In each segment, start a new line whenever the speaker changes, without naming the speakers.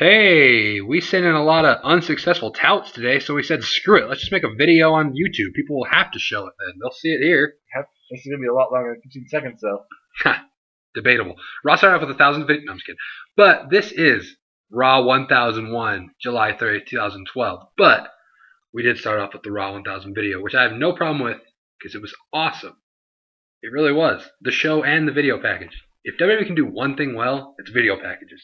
Hey, we sent in a lot of unsuccessful touts today, so we said, screw it, let's just make a video on YouTube. People will have to show it then. They'll see it here.
This is going to be a lot longer than 15 seconds, though.
Debatable. Raw started off with 1,000 videos. No, I'm just kidding. But this is Raw 1001, July 30th, 2012. But we did start off with the Raw 1000 video, which I have no problem with because it was awesome. It really was. The show and the video package. If WWE can do one thing well, it's video packages.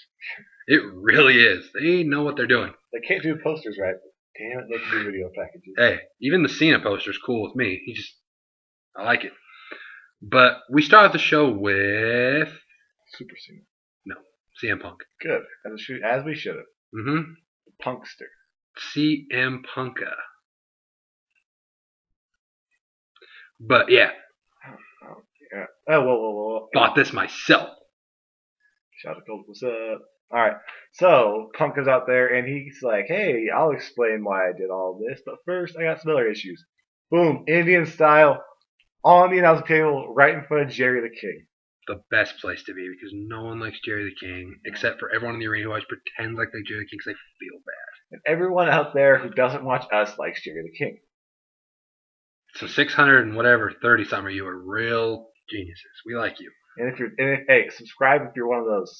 It really is. They know what they're doing.
They can't do posters right, but damn it, they can do video packages.
Hey, even the Cena poster's cool with me. I like it. But we start the show with
Super Cena.
No, CM Punk.
Good, as we should have.
Mm-hmm.
The Punkster.
CM Punka. But yeah.
Oh, yeah. Oh, whoa.
Bought this myself.
Shout out to Cold, what's up? Alright, so Punk comes out there and he's like, hey, I'll explain why I did all this, but first I got some other issues. Boom, Indian style, on the announcing table, right in front of Jerry the King.
The best place to be because no one likes Jerry the King except for everyone in the arena who always pretends like they Jerry the King because they feel bad.
And everyone out there who doesn't watch us likes Jerry the King.
So 600 and whatever, 30 some of you are real geniuses. We like you.
And hey, subscribe if you're one of those.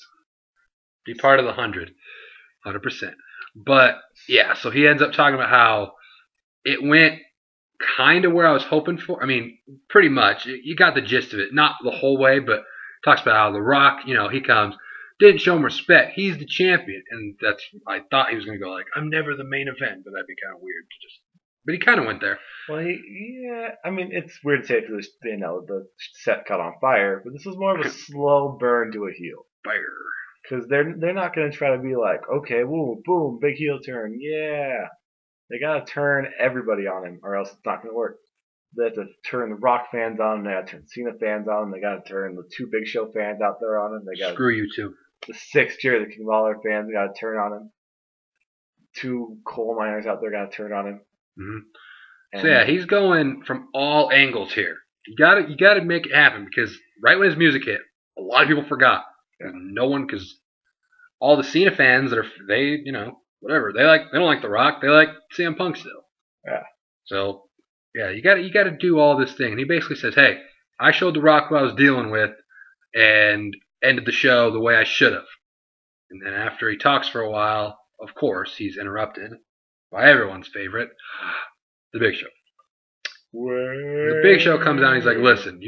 Be part of the 100%. But yeah, so he ends up talking about how it went kind of where I was hoping for. I mean, pretty much. You got the gist of it. Not the whole way, but talks about how The Rock, he comes, didn't show him respect. He's the champion. And I thought he was going to go like, I'm never the main event, but that'd be kind of weird to just. But he kind of went there.
Well, yeah, I mean, it's weird to say because the set caught on fire, but this was more of a slow burn to a heel.
Fire.
Because they're not going to try to be like, okay, woo, boom, big heel turn, yeah. They got to turn everybody on him, or else it's not going to work. They have to turn the Rock fans on him. They got to turn Cena fans on him. They got to turn the 2 Big Show fans out there on him. They got
screw you too.
The 6 Jerry the King Lawler fans got to turn on him. 2 coal miners out there got to turn on him.
Mm-hmm. So yeah, he's going from all angles here. You gotta make it happen because right when his music hit, a lot of people forgot. Yeah. Because all the Cena fans whatever they don't like The Rock, they like CM Punk still.
Yeah.
So yeah, you gotta do all this thing. And he basically says, hey, I showed The Rock what I was dealing with, and ended the show the way I should have. And then after he talks for a while, of course, he's interrupted by everyone's favorite, The Big Show. The Big Show comes out and he's like, listen,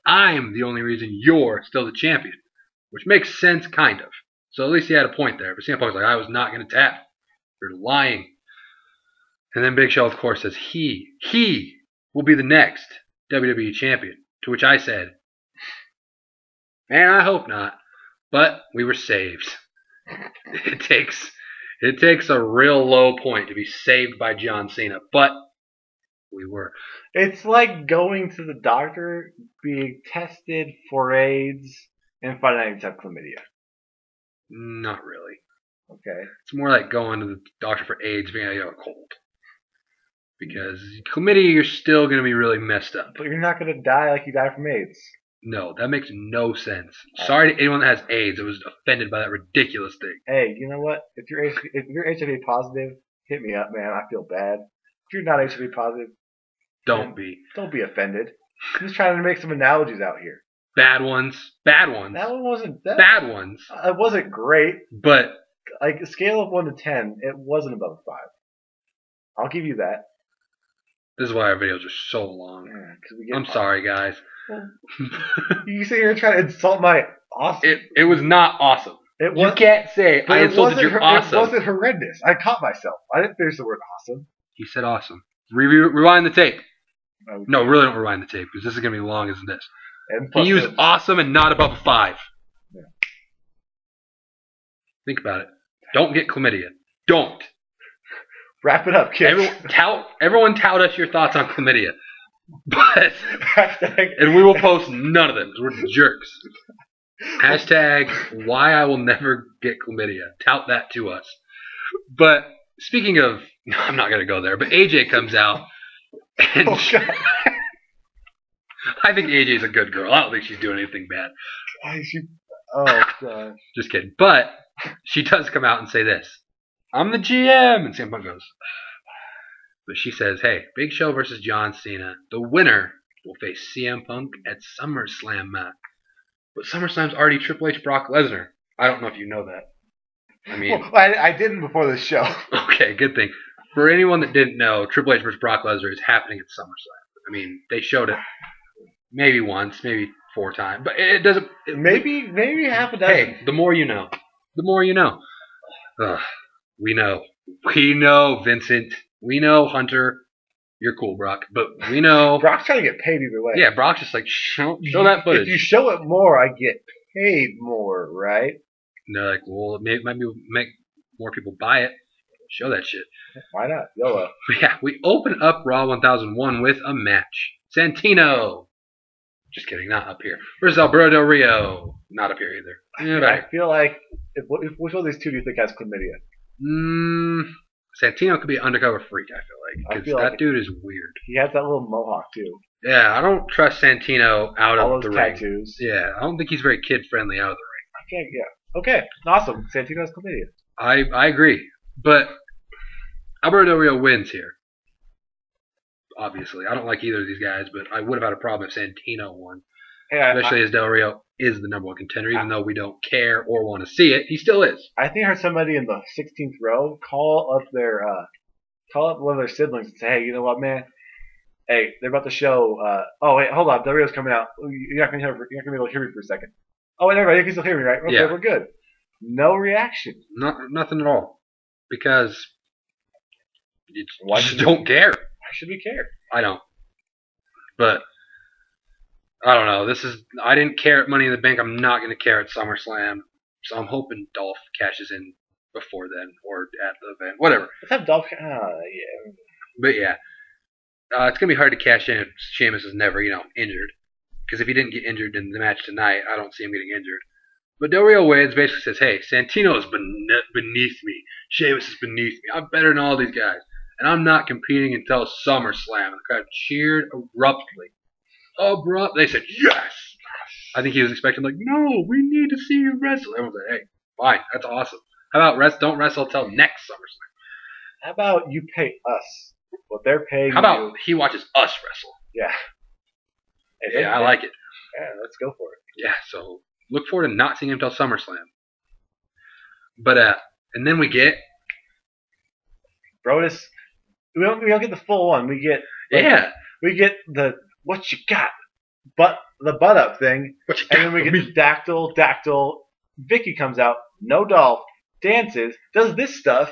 I'm the only reason you're still the champion. Which makes sense, kind of. So at least he had a point there. But CM Punk's like, I was not going to tap. You're lying. And then Big Show, of course, says he will be the next WWE champion. To which I said, man, I hope not. But we were saved. It takes a real low point to be saved by John Cena, but we were.
It's like going to the doctor, being tested for AIDS, and finding out you have chlamydia.
Not really.
Okay.
It's more like going to the doctor for AIDS, being you have a cold. Because chlamydia, you're still going to be really messed up.
But you're not going to die like you died from AIDS.
No, that makes no sense. Sorry to anyone that has AIDS. I was offended by that ridiculous thing.
Hey, you know what? If you're HIV positive, hit me up, man. I feel bad. If you're not HIV positive,
don't be
offended. I'm just trying to make some analogies out here.
Bad ones.
That one wasn't bad.
Bad ones.
It wasn't great,
but
like a scale of 1 to 10, it wasn't above 5. I'll give you that.
This is why our videos are so long.
Yeah,
I'm sorry, guys.
You sit here and try to insult my awesome.
It was not awesome. You can't say I insulted your awesome.
It wasn't horrendous. I caught myself. I didn't finish the word awesome.
He said awesome. Rewind the tape. Okay. No, really don't rewind the tape because this is going to be long as this. He used awesome and not above a 5.
Yeah.
Think about it. Don't get chlamydia. Don't.
Wrap it up, kids.
Everyone tout us your thoughts on chlamydia. But and we will post none of them because we're jerks. Hashtag why I will never get chlamydia. Tout that to us. But speaking of, I'm not going to go there, but AJ comes out and I think AJ's a good girl. I don't think she's doing anything bad.
Oh, gosh.
Just kidding. But she does come out and say this. I'm the GM. And CM Punk goes. But she says, hey, Big Show versus John Cena. The winner will face CM Punk at SummerSlam. But SummerSlam's already Triple H, Brock Lesnar. I don't know if you know that. I mean,
well, I didn't before the show.
Okay, good thing. For anyone that didn't know, Triple H versus Brock Lesnar is happening at SummerSlam. I mean, they showed it maybe once, maybe 4 times, but it doesn't.
Maybe half a dozen.
Hey, the more you know. The more you know. We know. We know, Vincent. We know, Hunter. You're cool, Brock, but we know.
Brock's trying to get paid either way.
Yeah, Brock's just like, show that footage.
If you show it more, I get paid more, right?
And they're like, well, it might make more people buy it. Show that shit.
Why not? YOLO.
Yeah, we open up Raw 1001 with a match. Santino. Just kidding, not up here. Versus Alberto Del Rio. Not up here either.
I feel like, which one of these two do you think has chlamydia?
Santino could be an undercover freak, I feel like. Because that dude is weird.
He has that little mohawk, too.
Yeah, I don't trust Santino out of the ring.
All those tattoos.
Yeah, I don't think he's very kid-friendly out of the ring.
Okay, awesome. Santino has chlamydia.
I agree. But Alberto Del Rio wins here. Obviously. I don't like either of these guys, but I would have had a problem if Santino won. Especially as Del Rio is the number 1 contender, even though we don't care or want to see it. He still is.
I think I heard somebody in the 16th row call up one of their siblings and say, hey, you know what, man? Hey, they're about to show. Oh, wait, hold on. Del Rio's coming out. You're not going to be able to hear me for a second. Oh, wait, everybody, you can still hear me, right? Okay, We're good. No reaction.
Nothing at all. Because you just don't care.
Why should we care?
I don't. But I don't know. I didn't care at Money in the Bank. I'm not going to care at SummerSlam. So I'm hoping Dolph cashes in before then or at the event. Whatever.
Let's have Dolph. Yeah.
But yeah. It's going to be hard to cash in if Sheamus is never, injured. Because if he didn't get injured in the match tonight, I don't see him getting injured. But Del Rio wins, basically says, hey, Santino is beneath me. Sheamus is beneath me. I'm better than all these guys. And I'm not competing until SummerSlam. And the crowd cheered abruptly. They said, yes! I think he was expecting, no, we need to see you wrestle. Everyone said, hey, fine, that's awesome. How about don't wrestle until next SummerSlam?
How about you pay us what they're paying
How about he watches us wrestle?
Yeah.
Yeah, I like it.
Yeah, let's go for it.
Yeah, so look forward to not seeing him until SummerSlam. But, and then we get...
Brodus... We don't get the full one. We get we get the what you got, the butt up thing, and then we get the dactyl. Vicky comes out, no Dolph, dances, does this stuff,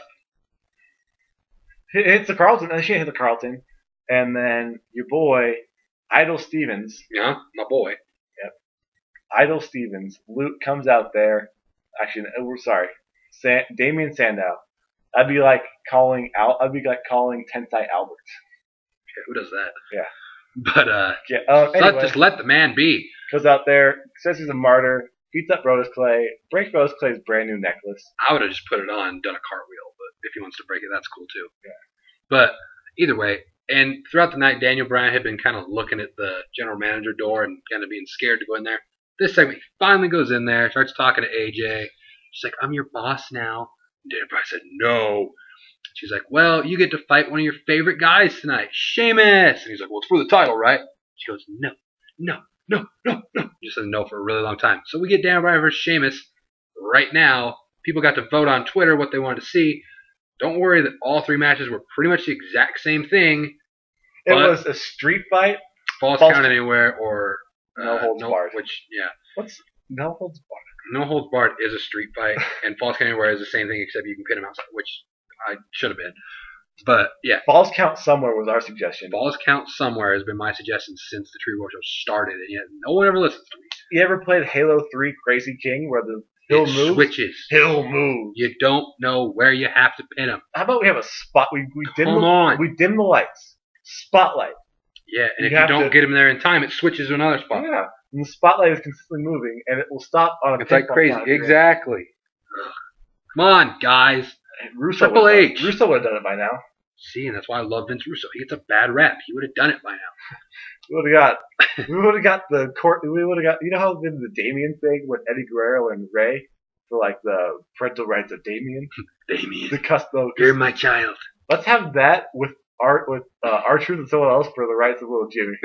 hits the Carlton. She didn't hit the Carlton, and then your boy Idol Stevens.
Yeah, my boy.
Yep, Idol Stevens. Luke comes out there. Actually, we're sorry, Damian Sandow. I'd be like calling Tensai Albert.
Okay, who does that?
Yeah.
But
anyway,
just let the man be.
Goes out there, says he's a martyr, beats up Brodus Clay, breaks Brodus Clay's brand new necklace.
I would have just put it on and done a cartwheel, but if he wants to break it, that's cool too.
Yeah.
But either way, and throughout the night, Daniel Bryan had been kind of looking at the general manager door and kind of being scared to go in there. This segment, he finally goes in there, starts talking to AJ. She's like, I'm your boss now. Daniel Bryan said, no. She's like, well, you get to fight one of your favorite guys tonight, Sheamus. And he's like, well, it's for the title, right? She goes, no. He just said no for a really long time. So we get Daniel Bryan versus Sheamus right now. People got to vote on Twitter what they wanted to see. Don't worry that all 3 matches were pretty much the exact same thing.
It was a street fight.
Falls count anywhere or
no holds barred. What's no holds barred?
No holds barred is a street fight, and falls count anywhere is the same thing except you can pin him outside, which I should have been. But yeah,
falls count somewhere was our suggestion.
Falls count somewhere has been my suggestion since the Tree War Show started, and yet no one ever listens to me.
You ever played Halo 3 Crazy King where the hill moves?
Switches.
Hill moves.
You don't know where you have to pin him.
How about we have a spot? We dim the lights. Spotlight.
Yeah, and if you don't get him there in time, it switches to another spot.
Yeah, and the spotlight is consistently moving, and it will stop on a.
It's like crazy. Exactly. Come on, guys. Triple H.
Russo would have done it by now.
See, and that's why I love Vince Russo. He gets a bad rap. He would have done it by now.
We would have got the court. We would have got. You know how did the Damien thing with Eddie Guerrero and Ray? for like the parental rights of Damien.
Damien,
The custom.
you're my child.
Let's have that with R-Truth and someone else for the rights of little Jimmy.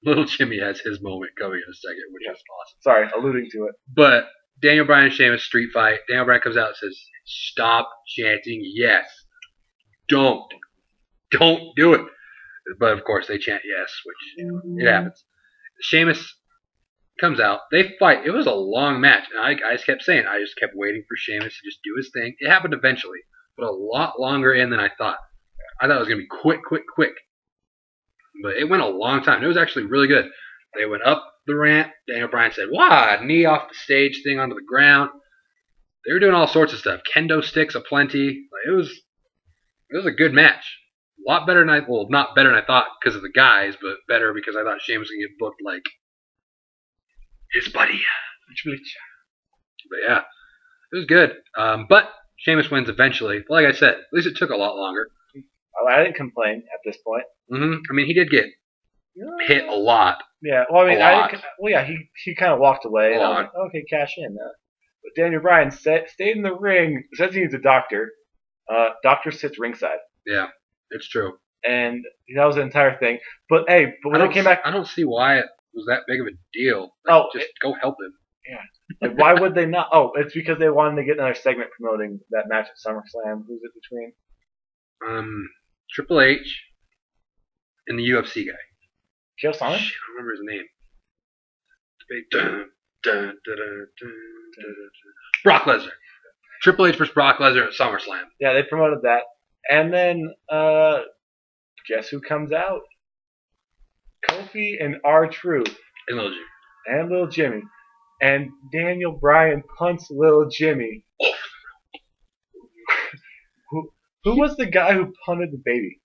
Little Jimmy has his moment coming in a second, which is awesome.
Sorry, alluding to it.
But Daniel Bryan and Sheamus street fight. Daniel Bryan comes out and says, "Stop chanting yes. Don't do it." But of course they chant yes, which it happens. Sheamus comes out. They fight. It was a long match, and I just kept saying, I just kept waiting for Sheamus to just do his thing. It happened eventually, but a lot longer in than I thought. I thought it was gonna be quick. But it went a long time. It was actually really good. They went up the ramp. Daniel Bryan said, "Wah!" Knee off the stage thing onto the ground. They were doing all sorts of stuff. Kendo sticks aplenty. Like, it was a good match. A lot better than not better than I thought because of the guys, but better because I thought Sheamus was going to get booked like his buddy. But yeah, it was good. But Sheamus wins eventually. But like I said, at least it took a lot longer.
I didn't complain at this point.
I mean, he did get hit a lot.
Yeah, well, I mean, he kind of walked away. And I'm like, okay, cash in. But Daniel Bryan stayed in the ring. Says he needs a doctor. Doctor sits ringside.
Yeah, it's true.
And that was the entire thing. But hey, when it came back,
I don't see why it was that big of a deal. Just go help him.
Yeah. Like, why would they not? Oh, it's because they wanted to get another segment promoting that match at SummerSlam. Who's it between?
Triple H and the UFC guy.
Chael Sonnen?
I don't remember his name. Brock Lesnar. Triple H versus Brock Lesnar at SummerSlam.
Yeah, they promoted that. And then, guess who comes out? Kofi and R-Truth.
And Little Jimmy.
And Little Jimmy. And Daniel Bryan punts Little Jimmy. Who was the guy who punted the baby?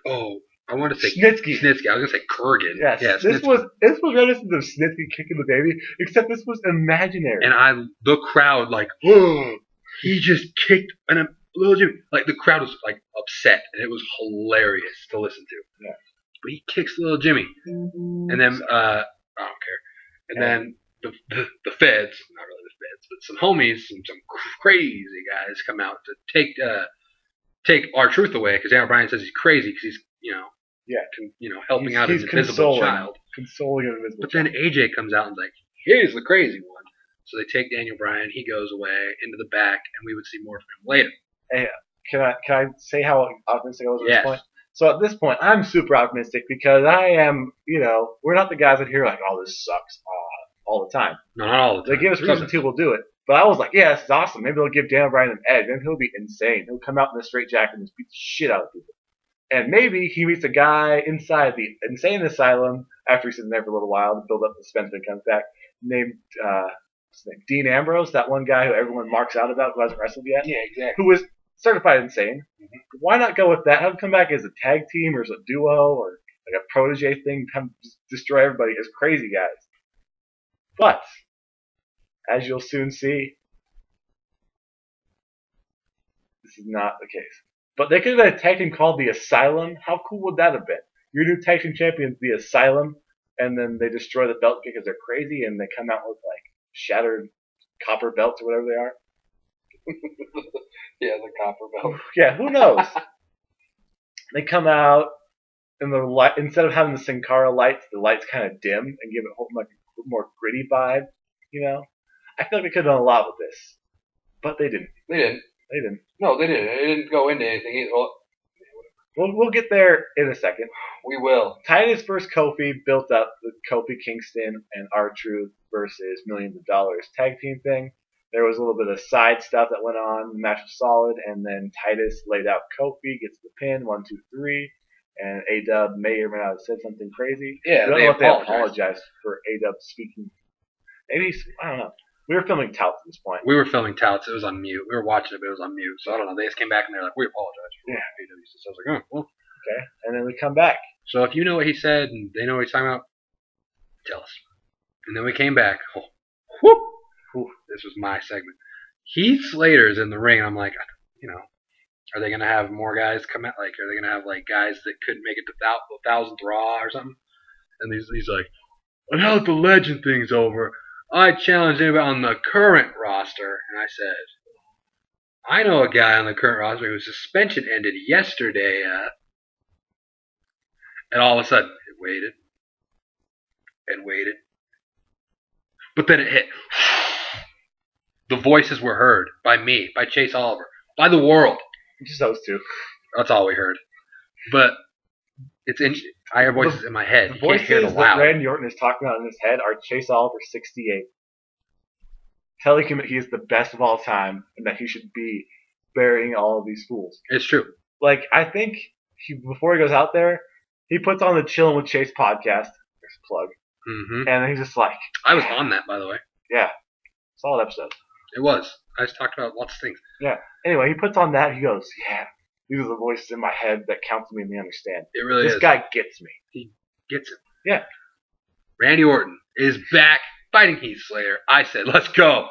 Oh, I wanted to say
Snitsky.
I was going to say Kurgan.
Yes.
Yeah,
this was reminiscent of Snitsky kicking the baby, except this was imaginary.
And the crowd, like, oh, he just kicked Little Jimmy. Like, the crowd was, like, upset, and it was hilarious to listen to.
Yeah.
But he kicks Little Jimmy. And then, I don't care. And then the feds, not really the feds, but some homies, some crazy guys come out to take R-Truth away, because Daniel Bryan says he's crazy because he's, helping out his invisible child.
Consoling an invisible
child. But then AJ comes out and is like, here's the crazy one. So they take Daniel Bryan, he goes away into the back, and we would see more from him later.
Hey, can I say how optimistic I was at this point? So at this point, I'm super optimistic because I am, we're not the guys that hear like, oh, this sucks all the time.
No, not all the time.
They give us reason to, we'll do it. But I was like, yeah, this is awesome. Maybe they'll give Daniel Bryan an edge. Maybe he'll be insane. He'll come out in a straight jacket and just beat the shit out of people. And maybe he meets a guy inside the insane asylum after he's been there for a little while to build up the suspense when he comes back, named Dean Ambrose, that one guy who everyone marks out about who hasn't wrestled yet.
Yeah, exactly.
Who was certified insane. Mm-hmm. Why not go with that? Have him come back as a tag team or as a duo or like a protege thing, come destroy everybody as crazy guys. But, as you'll soon see, this is not the case. But they could have had a tag team called the Asylum. How cool would that have been? Your new tag team champions, the Asylum, and then they destroy the belt because they're crazy and they come out with like shattered copper belts or whatever they are.
Yeah, the copper belt.
Yeah, who knows? They come out and the light, instead of having the Sin Cara lights, the lights kind of dim and give it like a more gritty vibe. I feel like we could have done a lot with this, but they didn't.
They didn't. No, they didn't. It didn't go into anything either.
We'll get there in a second.
We will.
Titus versus Kofi built up the Kofi Kingston and R-Truth versus Millions of Dollars tag team thing. There was a little bit of side stuff that went on. The match was solid, and then Titus laid out Kofi, gets the pin, 1, 2, 3, and A-Dub may or may not have said something crazy.
Yeah,
they apologized for A-Dub speaking. Maybe, I don't know. We were filming Tout at this point.
We were filming Tout. It was on mute. We were watching it, but it was on mute. So I don't know. They just came back and they're like, we apologize for AW. So I was like, oh, well.
Okay. And then we come back.
So if you know what he said and they know what he's talking about, tell us. And then we came back. Oh, whoop. This was my segment. Heath Slater's in the ring. I'm like, are they going to have more guys come out? Like, are they going to have like guys that couldn't make it to the 1000th Raw or something? And he's like, now that the legend thing's over, I challenge anybody on the current roster. And I said, I know a guy on the current roster whose suspension ended yesterday. And all of a sudden, it waited and waited. But then it hit. The voices were heard by me, by Chase Oliver, by the world.
Just those two.
That's all we heard. But I hear voices in my head.
The
You can't hear
voices
the loud.
that Randy Orton is talking about in his head are Chase Oliver 68. Telling him that he is the best of all time and that he should be burying all of these fools.
It's true.
Like, I think before he goes out there, he puts on the Chillin' with Chase podcast. There's a plug.
Mm-hmm.
And he's just like...
I was on that, by the way.
Yeah. Solid episode.
It was. I just talked about lots of things.
Yeah. Anyway, he puts on that. He goes, yeah, these are the voices in my head that counsel me and they understand.
It really is.
This guy gets me.
He gets it.
Yeah.
Randy Orton is back fighting Heath Slater. I said, let's go.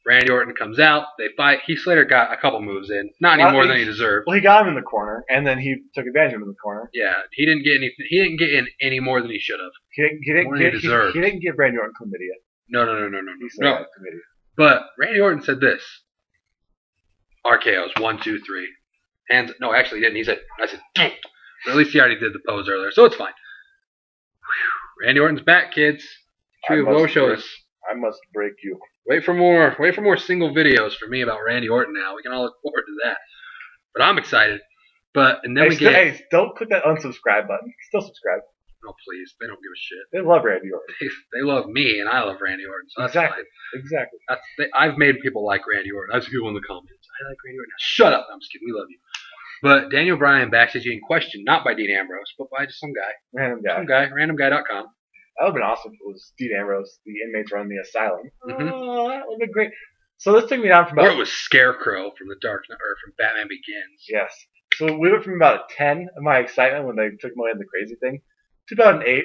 Randy Orton comes out. They fight. Heath Slater got a couple moves in. Not any more than he deserved.
Well, he got him in the corner, and then he took advantage of him in the corner.
Yeah, he didn't get in any more than he should have.
He didn't give Randy Orton chlamydia.
No.
He said chlamydia.
But Randy Orton said this. RKO's 1, 2, 3. Hands. No, actually he didn't. He said, I said, don't. But at least he already did the pose earlier, so it's fine. Whew. Randy Orton's back, kids. True Woe shows.
I must break you.
Wait for more single videos for me about Randy Orton now. We can all look forward to that. But I'm excited. Hey,
don't click that unsubscribe button. Still subscribe.
Oh, please. They don't give a shit.
They love Randy Orton.
They love me, and I love Randy Orton. So that's fine.
Exactly.
I've made people like Randy Orton. I've seen people in the comments. I like Randy Orton. Shut up. I'm just kidding. We love you. But Daniel Bryan backstage in question, not by Dean Ambrose, but by just some guy. Randomguy.com.
That would have been awesome if it was Dean Ambrose, the inmates running the asylum.
Mm-hmm.
Oh, that would have been great. So this took me down from
Or it was Scarecrow from from Batman Begins.
Yes. So we went from about a 10 of my excitement when they took him away in the crazy thing to about an 8.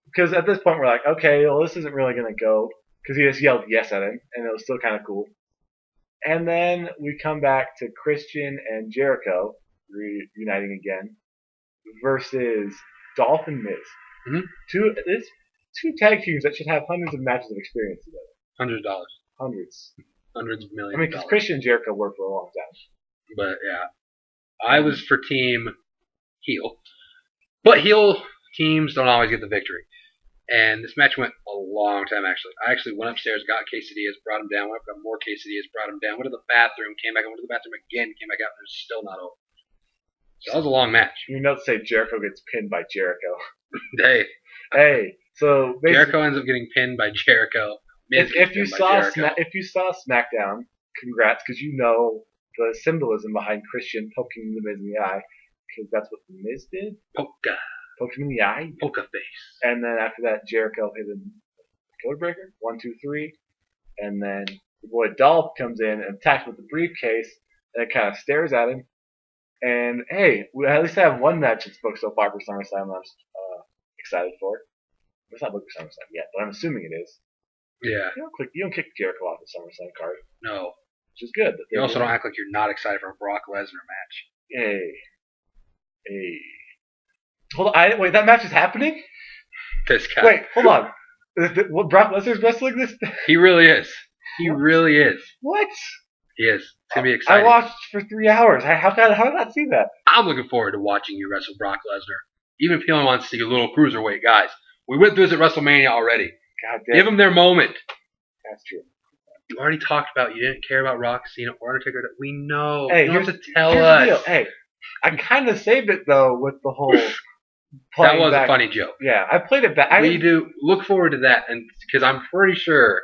Because at this point we're like, okay, well this isn't really going to go. Because he just yelled yes at him, and it was still kind of cool. And then we come back to Christian and Jericho reuniting again versus Dolph and Miz.
Mm-hmm.
Two tag teams that should have hundreds of matches of experience together.
$100.
Hundreds
of millions.
I mean, because Christian and Jericho worked for a long time.
But yeah, I was for team heel. But heel teams don't always get the victory. And this match went a long time, actually. I actually went upstairs, got quesadillas, brought them down, went up, got more quesadillas, brought them down, went to the bathroom, came back, went to the bathroom again, came back out, and it's still not over. So that was a long match.
You know to say Jericho gets pinned by Jericho.
Hey.
So
Jericho ends up getting pinned by Jericho.
If you saw SmackDown, congrats, because you know the symbolism behind Christian poking the Miz in the eye, because that's what the Miz did. Poked him in the eye.
Poker face.
And then after that, Jericho hit him with the Codebreaker. 1, 2, 3. And then the boy Dolph comes in and attacks with the briefcase, and it kind of stares at him. And hey, we at least have one match that's booked so far for SummerSlam I'm excited for. It's not booked for SummerSlam yet, but I'm assuming it is.
Yeah.
You don't kick Jericho off the SummerSlam card.
No.
Which is good.
You also don't act like you're not excited for a Brock Lesnar match.
Hey. Hold on. Wait, that match is happening?
This guy.
Wait, hold on. What, Brock Lesnar's wrestling this?
He really is. He really is.
What?
He is. It's going to be exciting.
I watched for 3 hours. How did I not see that?
I'm looking forward to watching you wrestle Brock Lesnar. Even if he only wants to see little cruiserweight guys. We went through this at WrestleMania already.
God damn.
Give them their moment.
That's true.
You already talked about you didn't care about Rock, Cena, or Undertaker. We know.
Hey,
you don't have to tell
here's
us.
The deal. Hey, I kind of saved it though with the whole.
That was a funny joke.
Yeah, I played it back.
We do look forward to that, and because I'm pretty sure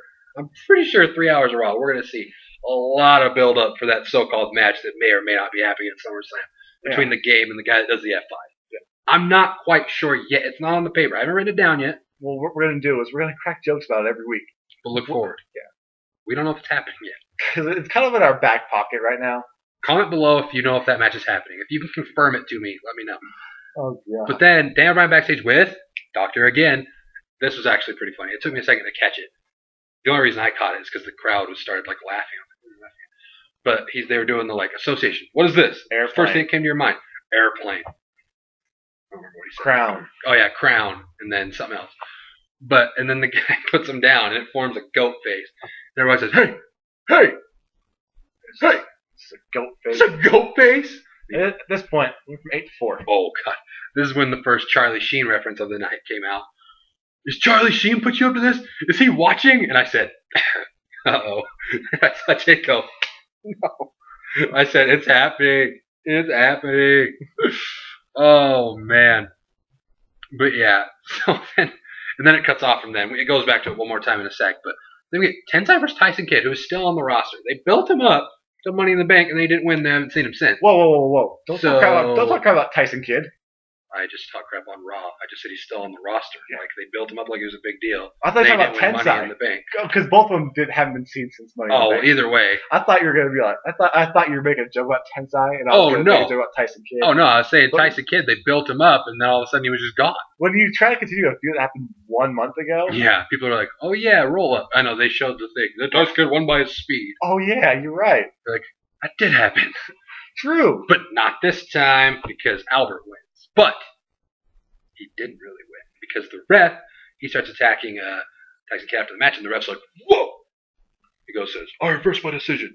3 hours of Raw, we're going to see a lot of build up for that so-called match that may or may not be happening at SummerSlam between the Gabe and the guy that does the F5.
Yeah.
I'm not quite sure yet. It's not on the paper. I haven't written it down yet.
Well, what we're going to do is we're going to crack jokes about it every week.
But look forward.
Yeah.
We don't know if it's happening yet.
Because it's kind of in our back pocket right now.
Comment below if you know if that match is happening. If you can confirm it to me, let me know.
Oh, yeah.
But then, Daniel Bryan backstage with Doctor again. This was actually pretty funny. It took me a second to catch it. The only reason I caught it is because the crowd started laughing. But they were doing the association. What is this?
Airplane.
First thing that came to your mind. Airplane. I don't remember what he said.
Crown.
Oh yeah, crown, and then something else. And then the guy puts him down, and it forms a goat face. And everybody says, "Hey, hey, hey!"
It's a goat face.
It's a goat face.
At this point, we're from 8-4.
Oh God! This is when the first Charlie Sheen reference of the night came out. Is Charlie Sheen put you up to this? Is he watching? And I said, "Uh-oh." I saw Jake go, "No." I said, "It's happening. It's happening." Oh man. But yeah. So then it cuts off from them. It goes back to it one more time in a sec. But then we get Tensai versus Tyson Kidd, who is still on the roster. They built him up to Money in the Bank, and they didn't win. They haven't seen him since.
Whoa. Don't talk about Tyson Kidd.
I just talked crap on Raw. I just said he's still on the roster. Yeah. Like, they built him up like it was a big deal.
I thought you were talking about Tensai.
Money in the Bank.
Because both of them haven't been seen since Money in the Bank.
Oh, either way.
I thought you were going to be like, I thought you were making a joke about Tensai, and I was going to make a joke about Tyson Kidd.
Oh, no, I was saying Tyson Kidd, they built him up, and then all of a sudden he was just gone.
When you try to continue a feud that happened 1 month ago?
Yeah, people are like, oh yeah, roll up. I know, they showed the thing. The Tyson Kidd won by his speed.
Oh yeah, you're right.
They're like, that did happen.
True.
But not this time, because Albert wins. But he didn't really win, because the ref, he starts attacking Tyson Kidd after the match, and the ref's like, whoa! He says, I reverse my decision.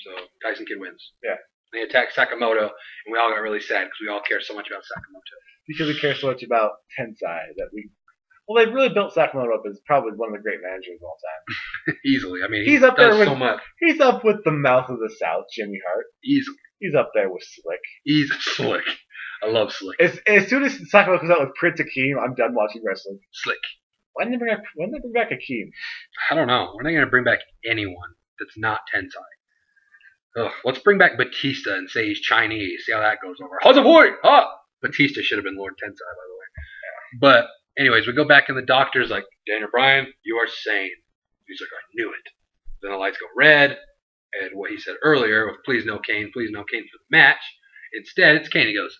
So Tyson Kidd wins.
Yeah.
They attack Sakamoto, and we all got really sad, because we all care so much about Sakamoto.
Because we care so much about Tensai that we... Well, they've really built Sakamoto up as probably one of the great managers of all time.
Easily. I mean,
he's up there with,
so much.
He's up with the mouth of the South, Jimmy Hart.
Easily.
He's up there with Slick.
He's Slick. I love Slick.
As soon as Sakamoto comes out with Prince Akeem, I'm done watching wrestling.
Slick.
When did they bring back Akeem?
I don't know. When are they going to bring back anyone that's not Tensai? Ugh, let's bring back Batista and say he's Chinese. See how that goes over. How's the boy? Huh? Batista should have been Lord Tensai, by the way. Yeah. But anyways, we go back and the doctor's like, Daniel Bryan, you are sane. He's like, I knew it. Then the lights go red, and what he said earlier with please no Kane for the match. Instead, it's Kane. He goes,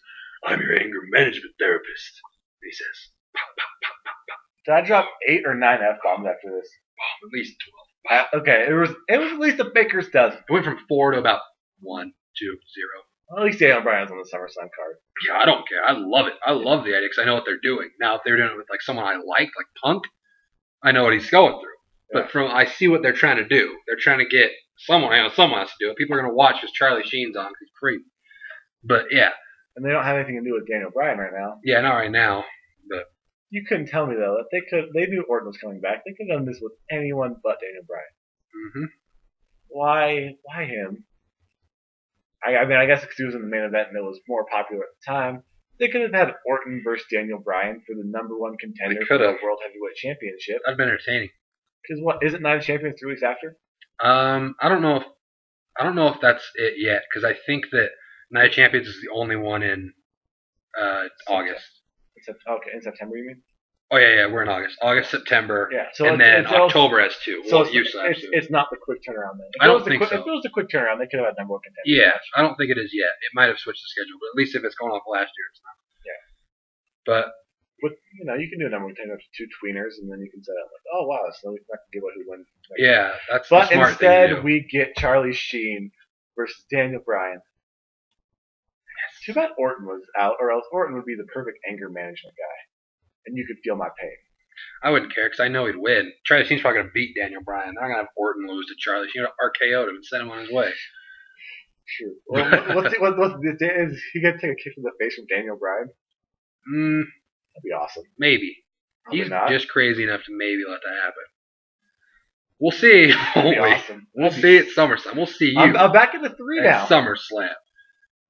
I'm your anger management therapist. And he says, pop, pop, pop, pop, pop.
Did I drop 8 or 9 F-bombs after this?
Oh, at least 12.
Okay, it was at least a baker's dozen.
It went from 4 to about 1, 2, 0.
Well, at least Daniel Bryan's on the SummerSlam card.
Yeah, I don't care. I love it. I love the idea because I know what they're doing. Now, if they're doing it with like someone I like Punk, I know what he's going through. Yeah. But I see what they're trying to do. They're trying to get someone has to do it. People are going to watch because Charlie Sheen's on because he's crazy. But yeah.
And they don't have anything to do with Daniel Bryan right now.
Yeah, not right now. But
you couldn't tell me though that they knew Orton was coming back. They could have done this with anyone but Daniel Bryan.
Mm-hmm.
Why him? I mean, I guess because he was in the main event and it was more popular at the time. They could have had Orton versus Daniel Bryan for the #1 contender for the World Heavyweight Championship.
That'd been entertaining.
Because isn't Night of Champions 3 weeks after?
I don't know if that's it yet because I think that Night of Champions is the only one in August.
In September, you mean?
Oh yeah, we're in August. August, September,
yeah. So
and then October has 2.
So it's not the quick turnaround then.
I don't think so.
If it was a quick turnaround, they could have had #1 contender.
Yeah, I don't think it is yet. It might have switched the schedule, but at least if it's going off last year, it's not.
Yeah.
But
you can do a #1 contender to 2 tweeners, and then you can say oh wow, so we can give away who wins.
Yeah, that's
but
the smart
instead
thing to do.
We get Charlie Sheen versus Daniel Bryan. Yes. Too bad Orton was out, or else Orton would be the perfect anger management guy, and you could feel my pain.
I wouldn't care because I know he'd win. Charlie Sheen's probably going to beat Daniel Bryan. They're not going to have Orton lose to Charlie Sheen. RKO'd him and send him on his way.
True. Well, is he going to take a kick in the face from Daniel Bryan? That'd be awesome.
Maybe.
Probably
He's
not.
Just crazy enough to maybe let that happen. We'll see.
That'd be awesome.
We'll see at SummerSlam. We'll see you.
I'm back in the 3 now.
SummerSlam.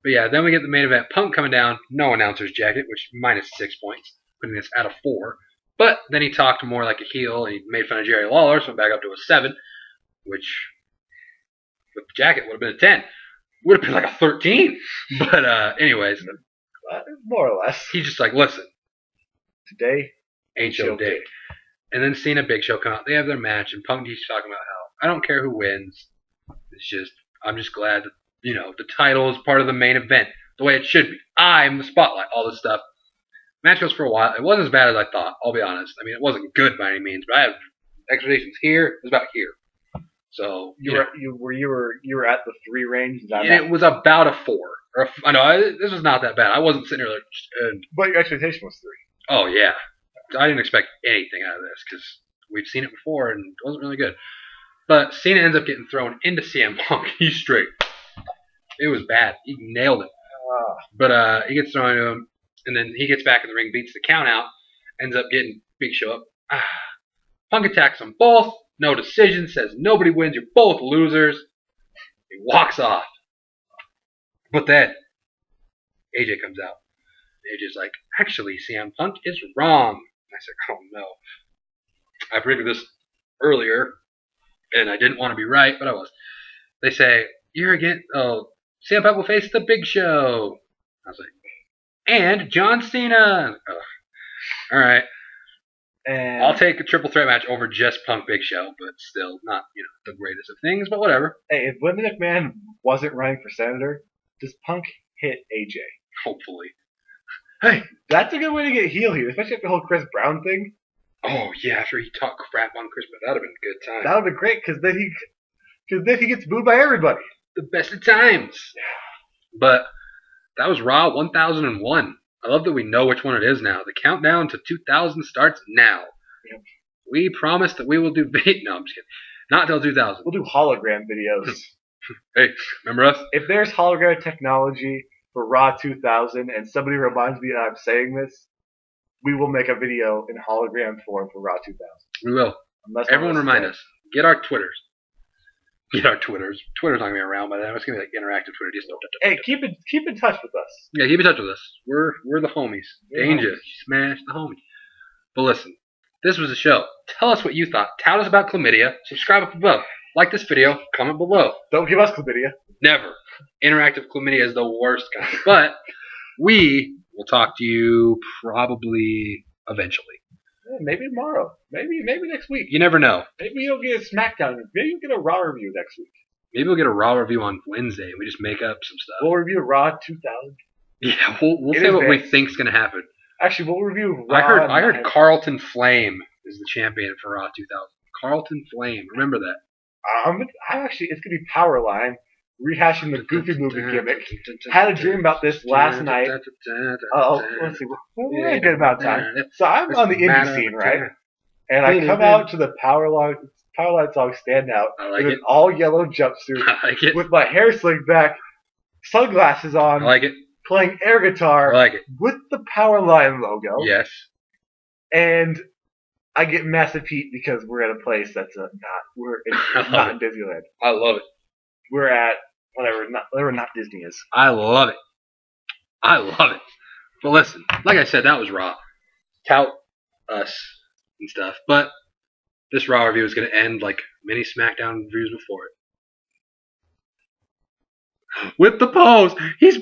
But yeah, then we get the main event. Punk coming down. No announcer's jacket, which minus 6 points. Putting this at a 4. But then he talked more like a heel, and he made fun of Jerry Lawler, so went back up to a 7, which, with the jacket, would have been a 10. Would have been like a 13. But anyways.
More or less.
He's just like, listen.
Today
ain't your day. And then Cena, Big Show come out. They have their match, and Punk keeps talking about how, I don't care who wins. It's just, I'm just glad that, the title is part of the main event. The way it should be. I'm the spotlight. All this stuff. Match goes for a while. It wasn't as bad as I thought, I'll be honest. I mean, it wasn't good by any means, but I have expectations here. It was about here. So
you were at the 3 range.
It was about a 4. I know this was not that bad. I wasn't sitting here like.
But your expectation was 3.
Oh yeah, I didn't expect anything out of this because we've seen it before and it wasn't really good. But Cena ends up getting thrown into CM Punk. He's straight. It was bad. He nailed it. But he gets thrown into him, and then he gets back in the ring, beats the count out, ends up getting Big Show up. Punk attacks them both. No decision. Says nobody wins. You're both losers. He walks off. But then AJ comes out. AJ's like, actually, CM Punk is wrong. I said, oh no. I predicted this earlier, and I didn't want to be right, but I was. They say, you're against, CM Punk will face the Big Show. I was like, and John Cena. All right.
And
I'll take a triple threat match over just Punk Big Show, but still not, the greatest of things, but whatever.
Hey, if Linda McMahon wasn't running for senator, does Punk hit AJ?
Hopefully.
Hey, that's a good way to get heel here, especially after the whole Chris Brown thing.
Oh, yeah, after he talked crap on Chris Brown. That would have been a good time.
That would have been great, because then he gets booed by everybody.
The best of times. But that was Raw 1001. I love that we know which one it is now. The countdown to 2000 starts now.
Yep.
We promise that we will do... No, I'm just kidding. Not until 2000.
We'll do hologram videos.
Hey, remember us?
If there's hologram technology for Raw 2000 and somebody reminds me that I'm saying this, we will make a video in hologram form for Raw 2000.
We will. Everyone remind us. Get our Twitters. Get our Twitters. Twitter's not going to be around by then. It's going to be like interactive Twitter. Just
hey, keep in touch with us.
Yeah, keep in touch with us. We're the homies. Danger. Smash the homie. But listen, this was the show. Tell us what you thought. Tout us about chlamydia. Subscribe up above. Like this video. Comment below.
Don't give us chlamydia.
Never. Interactive chlamydia is the worst kind. But we will talk to you probably eventually.
Yeah, maybe tomorrow. Maybe next week.
You never know.
Maybe you'll get a SmackDown. Maybe you'll get a Raw review next week.
Maybe we'll get a Raw review on Wednesday. We just make up some stuff.
We'll review Raw 2000.
Yeah, we'll say what we think's going to happen.
Actually, we'll review Raw.
I heard Carlton Flame is the champion for Raw 2000. Carlton Flame. Remember that.
It's going to be Powerline. Rehashing the Goofy Movie gimmick. Had a dream about this last night. Let's see. We're in a good amount of time. So I'm on the indie scene, right? And I come out to the Powerline song Stand Out in an all-yellow jumpsuit with my hair slicked back, sunglasses on,
I like it.
Playing air guitar
I like it.
with the Powerline logo.
Yes.
And I get massive heat because we're at a place that's not in Disneyland.
I love it.
We're at whatever not Disney is.
I love it. I love it. But listen, like I said, that was Raw. Tout us and stuff. But this Raw review is going to end like many SmackDown reviews before it. With the pose. He's